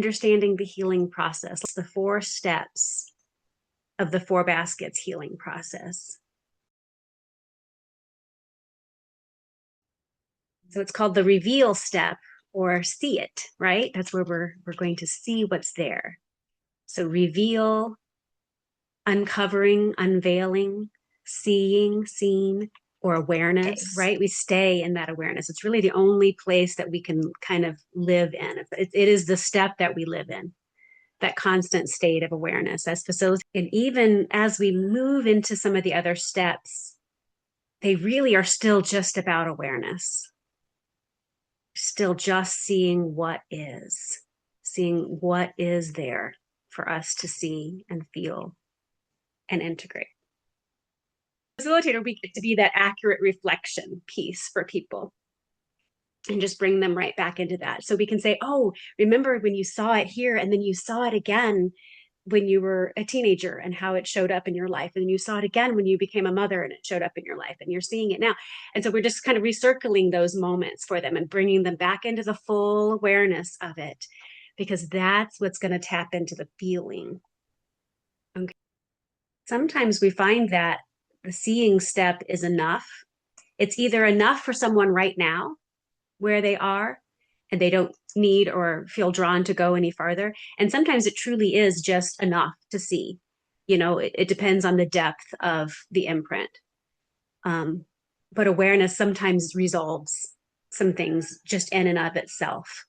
understanding the healing process. It's the 4 steps of the 4 baskets healing process. So it's called the reveal step, or see it, right? That's where we're going to see what's there. So reveal, uncovering, unveiling, seeing, seen, or awareness, right? We stay in that awareness. It's really the only place that we can kind of live in. It is the step that we live in, that constant state of awareness as facilitated. And even as we move into some of the other steps, they really are still just about awareness. Still just seeing what is there for us to see and feel and integrate. Facilitator, we get to be that accurate reflection piece for people and just bring them right back into that. So we can say, oh, remember when you saw it here, and then you saw it again when you were a teenager and how it showed up in your life. And you saw it again when you became a mother and it showed up in your life, and you're seeing it now. And so we're just kind of recircling those moments for them and bringing them back into the full awareness of it, because that's what's going to tap into the feeling. Okay. Sometimes we find that the seeing step is enough. It's either enough for someone right now where they are, and they don't need or feel drawn to go any farther. And sometimes it truly is just enough to see. It depends on the depth of the imprint. But awareness sometimes resolves some things just in and of itself.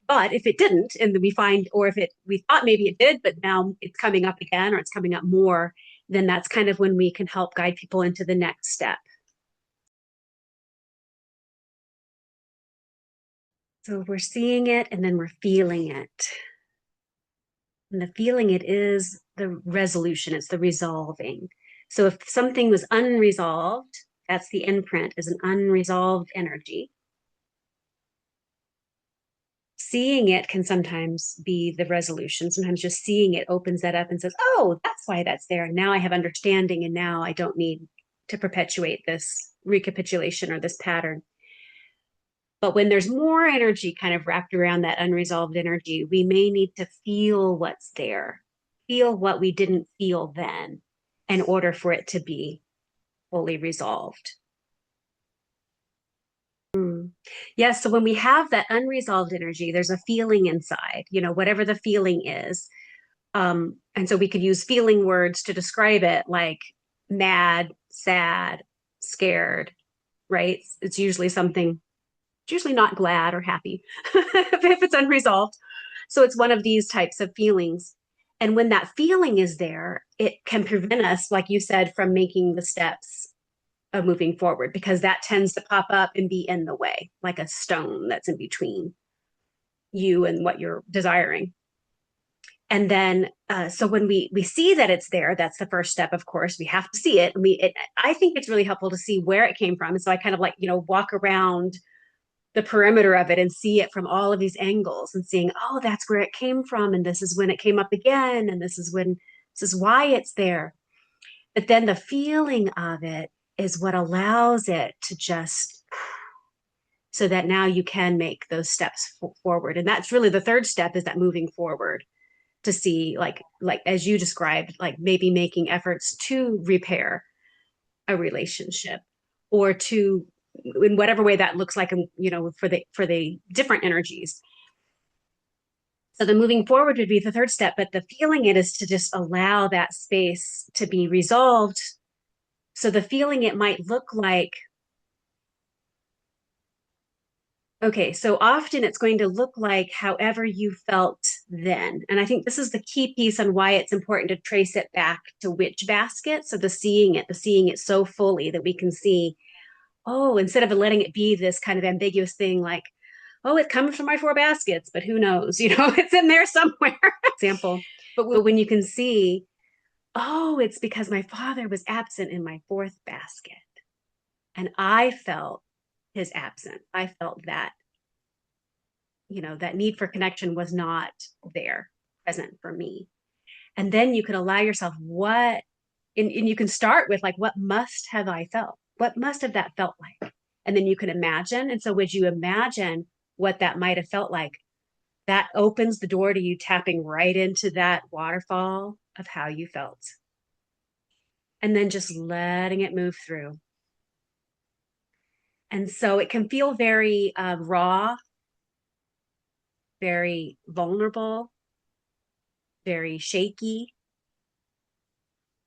But if it didn't, and we find, or if we thought maybe it did, but now it's coming up again, or it's coming up more, then that's kind of when we can help guide people into the next step. So we're seeing it, and then we're feeling it. And the feeling it is the resolution, it's the resolving. So if something was unresolved, that's the imprint, is an unresolved energy. Seeing it can sometimes be the resolution. Sometimes just seeing it opens that up and says, oh, that's why that's there. Now I have understanding, and now I don't need to perpetuate this recapitulation or this pattern. But when there's more energy kind of wrapped around that unresolved energy, we may need to feel what's there, feel what we didn't feel then, in order for it to be fully resolved. Yeah, so when we have that unresolved energy, there's a feeling inside, whatever the feeling is. And so we could use feeling words to describe it, like mad, sad, scared, right? It's usually something, it's usually not glad or happy if it's unresolved. So it's one of these types of feelings. And when that feeling is there, it can prevent us, like you said, from making the steps of moving forward, because that tends to pop up and be in the way, like a stone that's in between you and what you're desiring. And then, so when we see that it's there, that's the first step, of course. We have to see it. I think it's really helpful to see where it came from. And so I kind of walk around the perimeter of it and see it from all of these angles and seeing, oh, that's where it came from. And this is when it came up again. And this is why it's there. But then the feeling of it is what allows it to just, so that now you can make those steps forward. And that's really the third step, is that moving forward to see, like as you described, like maybe making efforts to repair a relationship, or to, in whatever way that looks like, for the different energies. So the moving forward would be the third step, but the feeling it is to just allow that space to be resolved. So the feeling it might look like, okay, so often it's going to look like however you felt then. And I think this is the key piece on why it's important to trace it back to which basket. So the seeing it so fully that we can see, oh, instead of letting it be this kind of ambiguous thing like, oh, it comes from my 4 baskets, but who knows, it's in there somewhere. Example. But when you can see, oh, it's because my father was absent in my 4th basket, and I felt his absence. I felt that, that need for connection was not there, present for me. And then you can allow yourself and you can start with, like, what must have I felt? What must have that felt like? And then you can imagine. And so would you imagine what that might have felt like, that opens the door to you tapping right into that waterfall of how you felt. And then just letting it move through. And so it can feel very raw, very vulnerable, very shaky.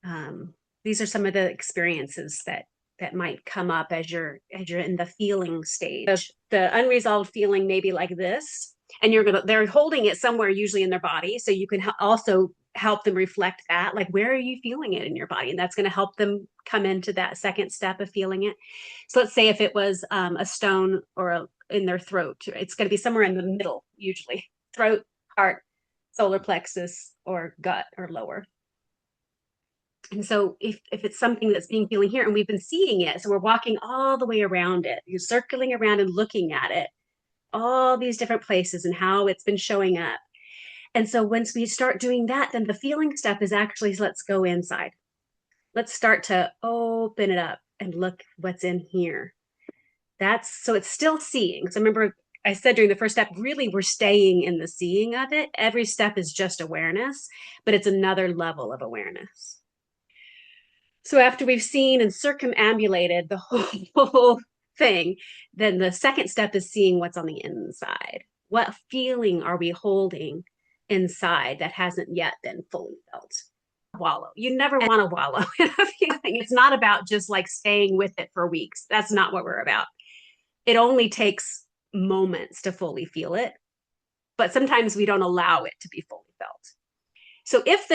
Um, these are some of the experiences that might come up as you're in the feeling stage. The unresolved feeling may be like this, and they're holding it somewhere, usually in their body, so you can also help them reflect that, like, where are you feeling it in your body, and that's going to help them come into that second step of feeling it. So let's say if it was a stone in their throat, it's going to be somewhere in the middle, usually throat, heart, solar plexus, or gut, or lower. And so if it's something that's being feeling here and we've been seeing it, so we're walking all the way around it, you're circling around and looking at it, all these different places and how it's been showing up. And so once we start doing that, then the feeling step is actually, let's go inside. Let's start to open it up and look what's in here. So it's still seeing. So remember, I said during the first step, really, we're staying in the seeing of it. Every step is just awareness, but it's another level of awareness. So after we've seen and circumambulated the whole thing, then the second step is seeing what's on the inside. What feeling are we holding inside that hasn't yet been fully felt? Wallow. You never want to wallow in a feeling. It's not about just like staying with it for weeks. That's not what we're about. It only takes moments to fully feel it, but sometimes we don't allow it to be fully felt. So if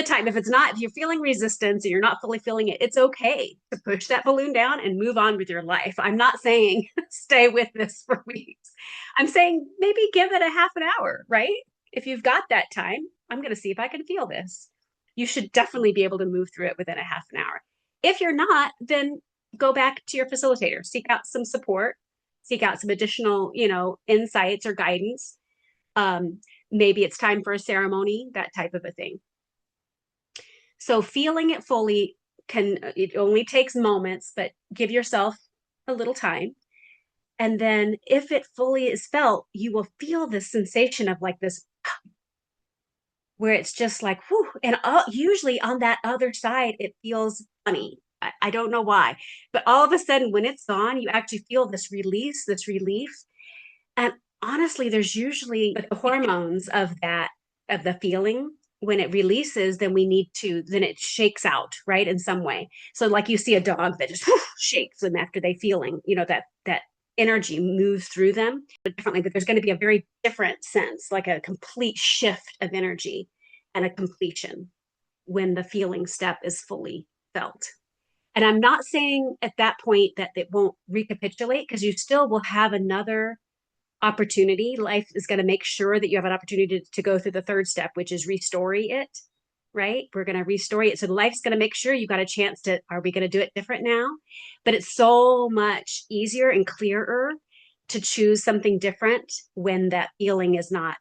you're feeling resistance and you're not fully feeling it, it's okay to push that balloon down and move on with your life. I'm not saying stay with this for weeks. I'm saying maybe give it a half an hour, right? If you've got that time, I'm going to see if I can feel this. You should definitely be able to move through it within a half an hour. If you're not, then go back to your facilitator, seek out some support, seek out some additional, insights or guidance. Maybe it's time for a ceremony, that type of a thing. So feeling it fully it only takes moments, but give yourself a little time. And then if it fully is felt, you will feel this sensation of like this, where it's just like, whew. And usually on that other side, it feels funny. I don't know why, but all of a sudden when it's gone, you actually feel this release, this relief. And honestly, there's usually the hormones of the feeling. When it releases, then then it shakes out, right, in some way. So like you see a dog that just shakes them after they feeling, that energy moves through them differently, but there's going to be a very different sense, like a complete shift of energy and a completion when the feeling step is fully felt. And I'm not saying at that point that it won't recapitulate, because you still will have another opportunity. Life is going to make sure that you have an opportunity to go through the third step, which is restory it, right? We're going to restory it. So life's going to make sure you got a chance are we going to do it different now? But it's so much easier and clearer to choose something different when that feeling is not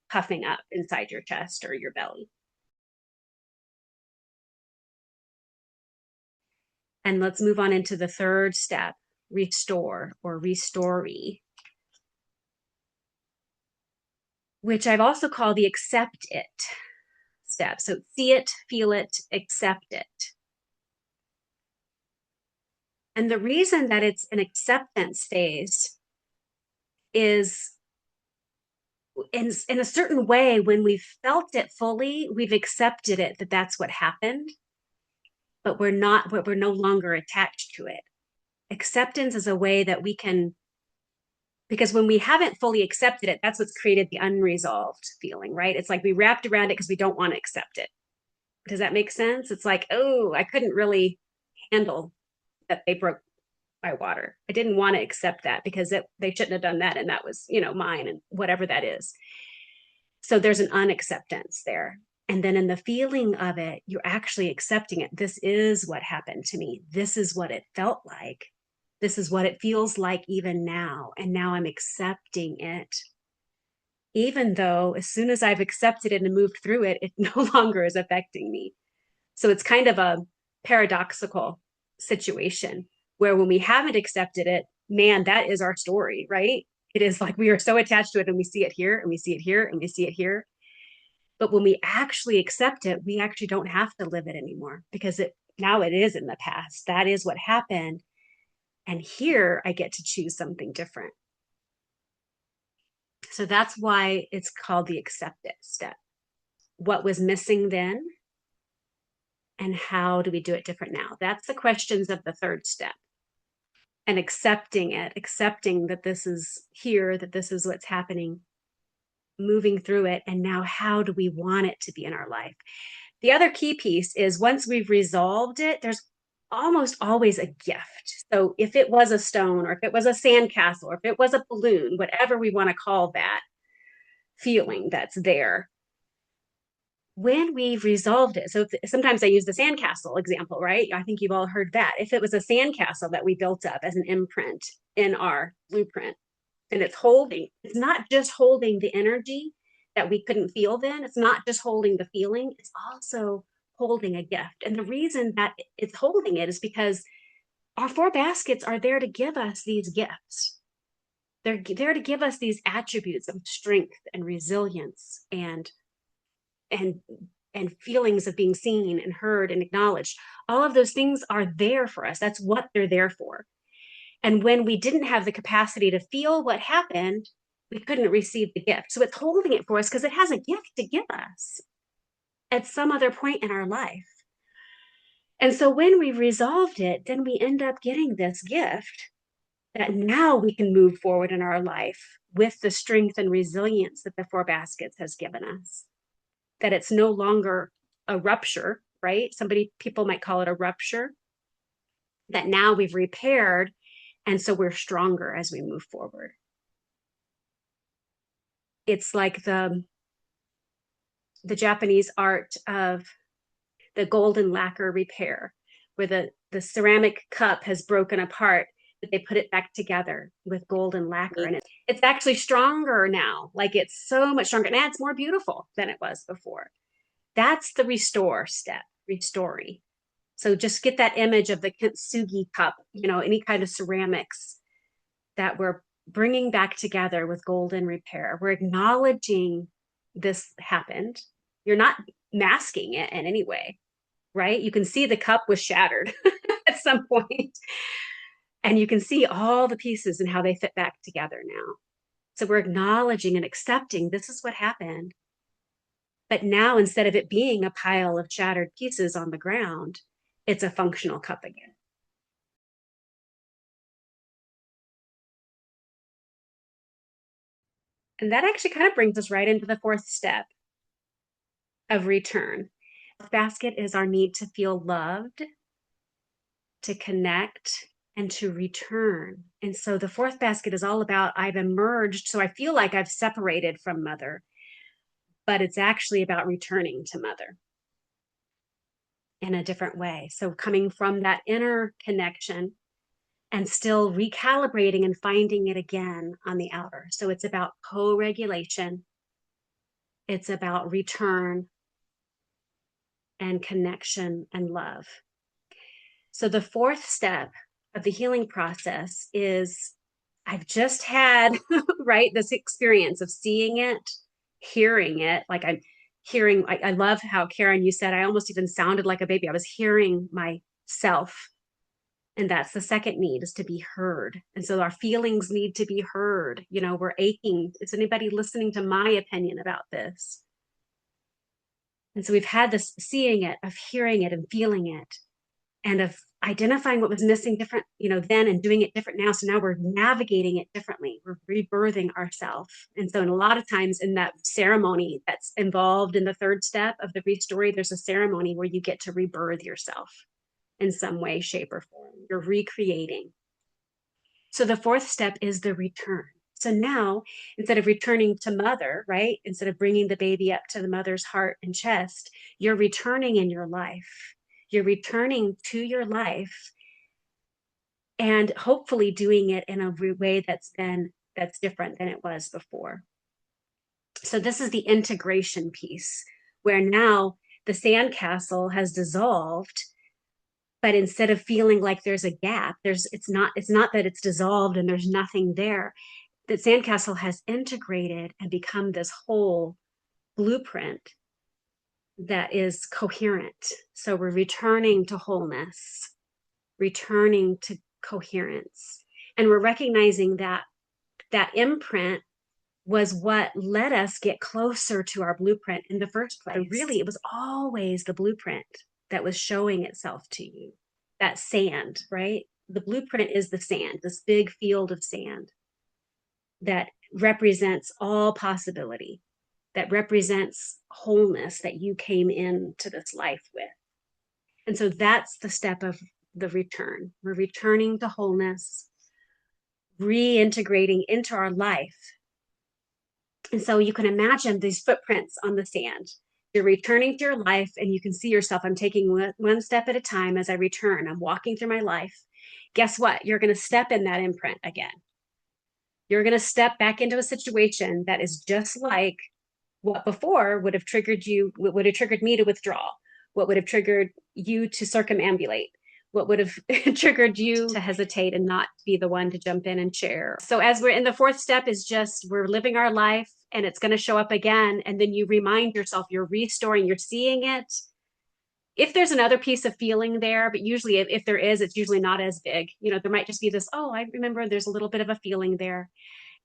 puffing up inside your chest or your belly. And let's move on into the third step, restore or restory, which I've also called the accept it step. So see it, feel it, accept it. And the reason that it's an acceptance phase is in a certain way, when we've felt it fully, we've accepted it, that that's what happened, but we're no longer attached to it. Acceptance is a way that we can, because when we haven't fully accepted it, that's what's created the unresolved feeling, right? It's like we wrapped around it because we don't want to accept it. Does that make sense? It's like, oh, I couldn't really handle that they broke my water. I didn't want to accept that because they shouldn't have done that. And that was, mine, and whatever that is. So there's an unacceptance there. And then in the feeling of it, you're actually accepting it. This is what happened to me. This is what it felt like. This is what it feels like even now. And now I'm accepting it. Even though as soon as I've accepted it and moved through it, it no longer is affecting me. So it's kind of a paradoxical situation where when we haven't accepted it, man, that is our story, right? It is like we are so attached to it, and we see it here and we see it here and we see it here. But when we actually accept it, we actually don't have to live it anymore because now it is in the past. That is what happened. And here I get to choose something different. So that's why it's called the accept it step. What was missing then, and how do we do it different now? That's the questions of the third step. And accepting it, accepting that this is here, that this is what's happening, moving through it. And now, how do we want it to be in our life? The other key piece is once we've resolved it, there's almost always a gift. So if it was a stone, or if it was a sandcastle, or if it was a balloon, whatever we want to call that feeling that's there, when we've resolved it. So sometimes I use the sandcastle example, right? I think you've all heard that. If it was a sandcastle that we built up as an imprint in our blueprint, and it's not just holding the energy that we couldn't feel then, it's not just holding the feeling, it's also holding a gift. And the reason that it's holding it is because our four baskets are there to give us these gifts. They're there to give us these attributes of strength and resilience and and feelings of being seen and heard and acknowledged. All of those things are there for us. That's what they're there for. And when we didn't have the capacity to feel what happened, we couldn't receive the gift. So it's holding it for us because it has a gift to give us at some other point in our life. And so when we resolved it, then we end up getting this gift that now we can move forward in our life with the strength and resilience that the four baskets has given us. That it's no longer a rupture, right? People might call it a rupture, that now we've repaired, and so we're stronger as we move forward. It's like the Japanese art of the golden lacquer repair, where the ceramic cup has broken apart, but they put it back together with golden lacquer. And it's actually stronger now. Like it's so much stronger. And it's more beautiful than it was before. That's the restore step, restoring. So just get that image of the kintsugi cup, any kind of ceramics that we're bringing back together with golden repair. We're acknowledging this happened. You're not masking it in any way, right? You can see the cup was shattered at some point, and you can see all the pieces and how they fit back together now. So we're acknowledging and accepting this is what happened. But now, instead of it being a pile of shattered pieces on the ground, it's a functional cup again. And that actually kind of brings us right into the fourth step of return. The basket is our need to feel loved, to connect, and to return. And so the fourth basket is all about I've emerged, so I feel like I've separated from mother, but it's actually about returning to mother in a different way. So coming from that inner connection and still recalibrating and finding it again on the outer. So it's about co-regulation. It's about return and connection and love. So the fourth step of the healing process is I've just had, right, this experience of seeing it, hearing it. Like I'm hearing, I love how Karen, you said, I almost even sounded like a baby. I was hearing myself. And that's the second need, is to be heard. And so our feelings need to be heard. We're aching. Is anybody listening to my opinion about this? And so we've had this seeing it, of hearing it and feeling it, and of identifying what was missing different, then, and doing it different now. So now we're navigating it differently. We're rebirthing ourselves. And so, in a lot of times in that ceremony that's involved in the third step of the restory, there's a ceremony where you get to rebirth yourself in some way, shape, or form. You're recreating. So the fourth step is the return. So now, instead of returning to mother, right? Instead of bringing the baby up to the mother's heart and chest, you're returning in your life. You're returning to your life, and hopefully doing it in a way that's different than it was before. So this is the integration piece, where now the sandcastle has dissolved, but instead of feeling like there's a gap, it's not that it's dissolved and there's nothing there. that Sandcastle has integrated and become this whole blueprint that is coherent. So we're returning to wholeness, returning to coherence. And we're recognizing that that imprint was what let us get closer to our blueprint in the first place. But really, it was always the blueprint that was showing itself to you. That sand, right? The blueprint is the sand, this big field of sand that represents all possibility, that represents wholeness that you came into this life with. And so that's the step of the return. We're returning to wholeness, reintegrating into our life. And so you can imagine these footprints on the sand. You're returning to your life, and you can see yourself. I'm taking one step at a time as I return. I'm walking through my life. Guess what? You're going to step in that imprint again. You're going to step back into a situation that is just like what before would have triggered you, what would have triggered me to withdraw, what would have triggered you to circumambulate, what would have triggered you to hesitate and not be the one to jump in and share. So as we're in the fourth step is just we're living our life and it's going to show up again. And then you remind yourself, you're restoring, you're seeing it. If there's another piece of feeling there, but usually if there is, it's usually not as big. You know, there might just be this, oh, I remember there's a little bit of a feeling there.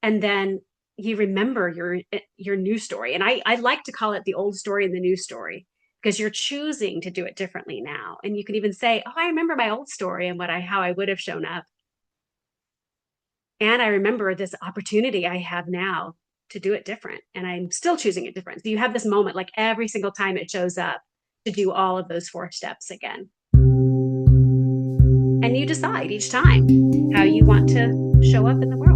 And then you remember your new story. And I like to call it the old story and the new story, because you're choosing to do it differently now. And you can even say, oh, I remember my old story and how I would have shown up. And I remember this opportunity I have now to do it different. And I'm still choosing it different. So you have this moment like every single time it shows up to do all of those 4 steps again. And you decide each time how you want to show up in the world.